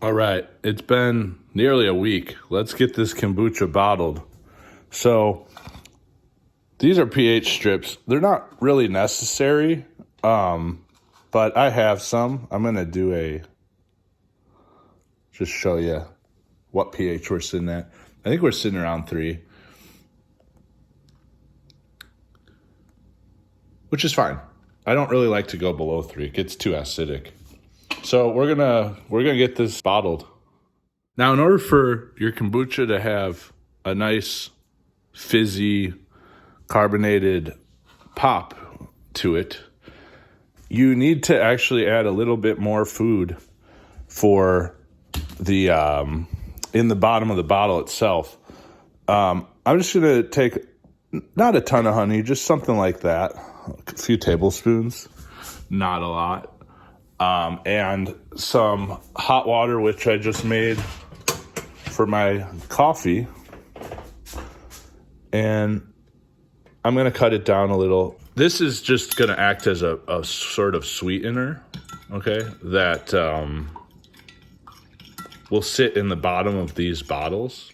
All right, it's been nearly a week. Let's get this kombucha bottled. So these are pH strips. They're not really necessary, but I have some. I'm going to just show you what pH we're sitting at. I think we're sitting around 3, which is fine. I don't really like to go below 3. It gets too acidic. So we're gonna get this bottled. Now, in order for your kombucha to have a nice, fizzy, carbonated pop to it, you need to actually add a little bit more food for the in the bottom of the bottle itself. I'm just gonna take not a ton of honey, just something like that, a few tablespoons, not a lot. And some hot water, which I just made for my coffee. And I'm going to cut it down a little. This is just going to act as a sort of sweetener, okay, that will sit in the bottom of these bottles.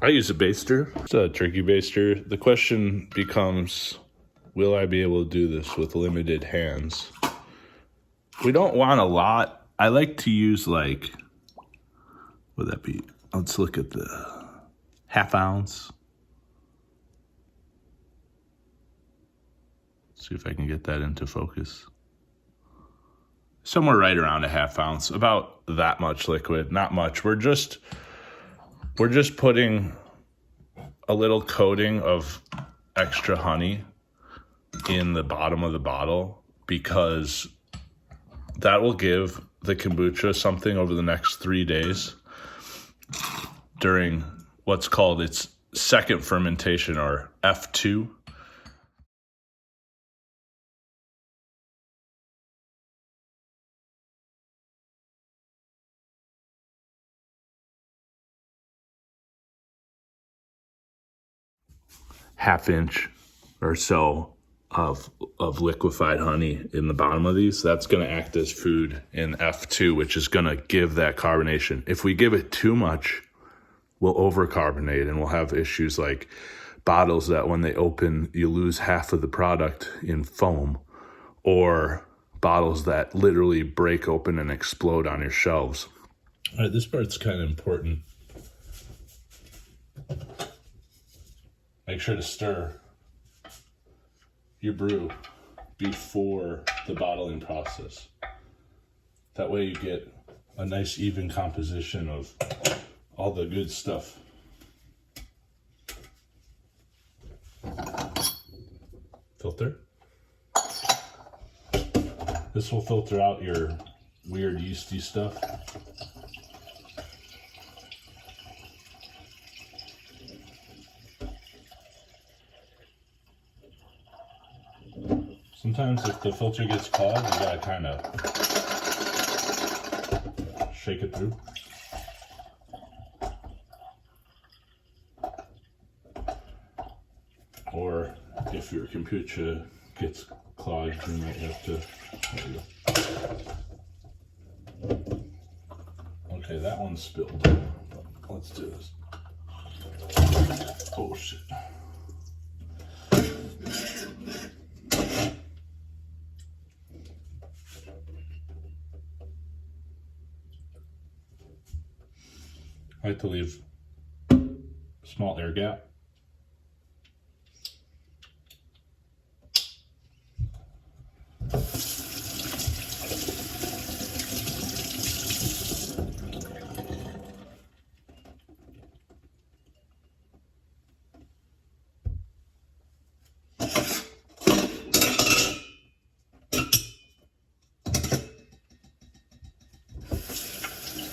I use a baster. It's a turkey baster. The question becomes, will I be able to do this with limited hands? We don't want a lot. I like to use what would that be? Let's look at the half ounce. See if I can get that into focus. Somewhere right around a half ounce, about that much liquid, not much. We're just putting a little coating of extra honey in the bottom of the bottle because that will give the kombucha something over the next 3 days during what's called its second fermentation, or F2. Half inch or so of liquefied honey in the bottom of these. That's going to act as food in F2, which is going to give that carbonation. If we give it too much, we'll overcarbonate and we'll have issues like bottles that when they open, you lose half of the product in foam, or bottles that literally break open and explode on your shelves. All right, this part's kind of important. Make sure to stir your brew before the bottling process. That way you get a nice even composition of all the good stuff. Filter. This will filter out your weird yeasty stuff. Sometimes if the filter gets clogged, you gotta kind of shake it through. Or if your kombucha gets clogged, you might have to, there you go. Okay, that one's spilled. Let's do this. Oh shit. I like to leave a small air gap.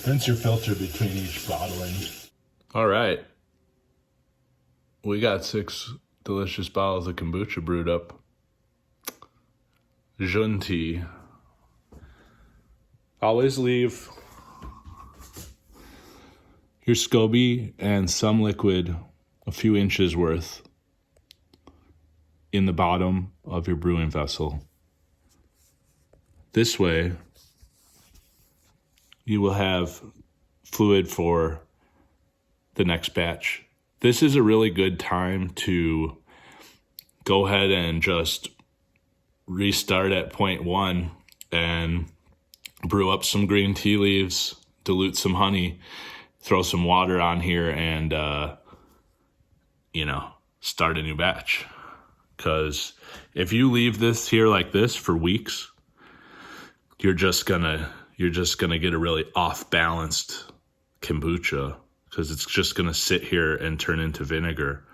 Rinse your filter between each bottling. All right. We got 6 delicious bottles of kombucha brewed up. Jun Tea. Always leave your SCOBY and some liquid, a few inches worth, in the bottom of your brewing vessel. This way, you will have fluid for the next batch. This is a really good time to go ahead and just restart at point 1 and brew up some green tea leaves, dilute some honey, throw some water on here, and, start a new batch. Because if you leave this here like this for weeks, you're just gonna get a really off-balanced kombucha, because it's just gonna sit here and turn into vinegar.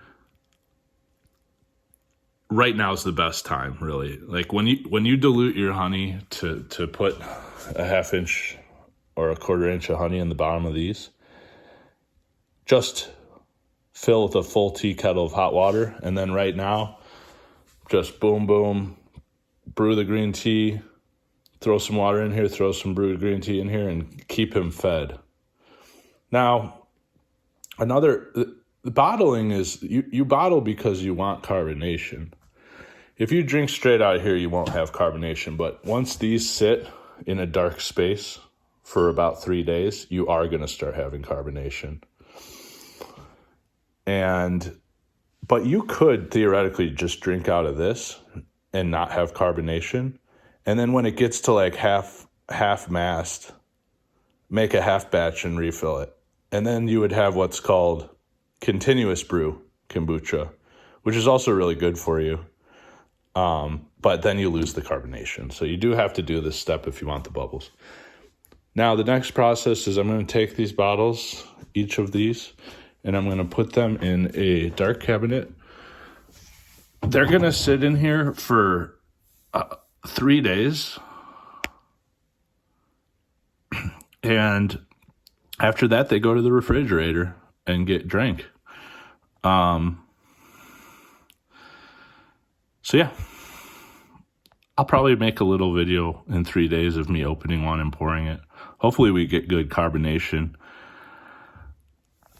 Right now is the best time, really. Like when you dilute your honey to put a 1/2 inch or a 1/4 inch of honey in the bottom of these, just fill with a full tea kettle of hot water, and then right now, just boom, boom, brew the green tea, throw some water in here, throw some brewed green tea in here, and keep him fed. Now, the bottling is, you bottle because you want carbonation. If you drink straight out of here, you won't have carbonation, but once these sit in a dark space for about 3 days, you are going to start having carbonation. But you could theoretically just drink out of this and not have carbonation. And then when it gets to like half mast, make a half batch and refill it. And then you would have what's called continuous brew kombucha, which is also really good for you. But then you lose the carbonation. So you do have to do this step if you want the bubbles. Now, the next process is I'm going to take these bottles, each of these, and I'm going to put them in a dark cabinet. They're going to sit in here for 3 days. And after that, they go to the refrigerator and get drank. So yeah, I'll probably make a little video in 3 days of me opening one and pouring it. Hopefully we get good carbonation.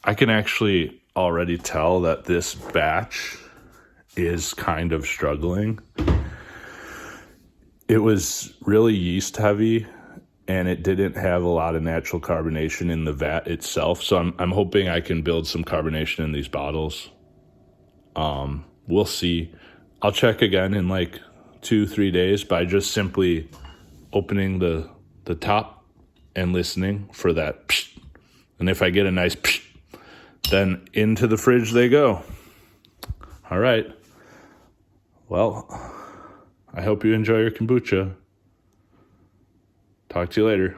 I can actually already tell that this batch is kind of struggling. It was really yeast heavy, and it didn't have a lot of natural carbonation in the vat itself. So I'm hoping I can build some carbonation in these bottles. We'll see. I'll check again in like 2-3 days by just simply opening the top and listening for that psh. And if I get a nice psh, then into the fridge they go. All right. Well, I hope you enjoy your kombucha. Talk to you later.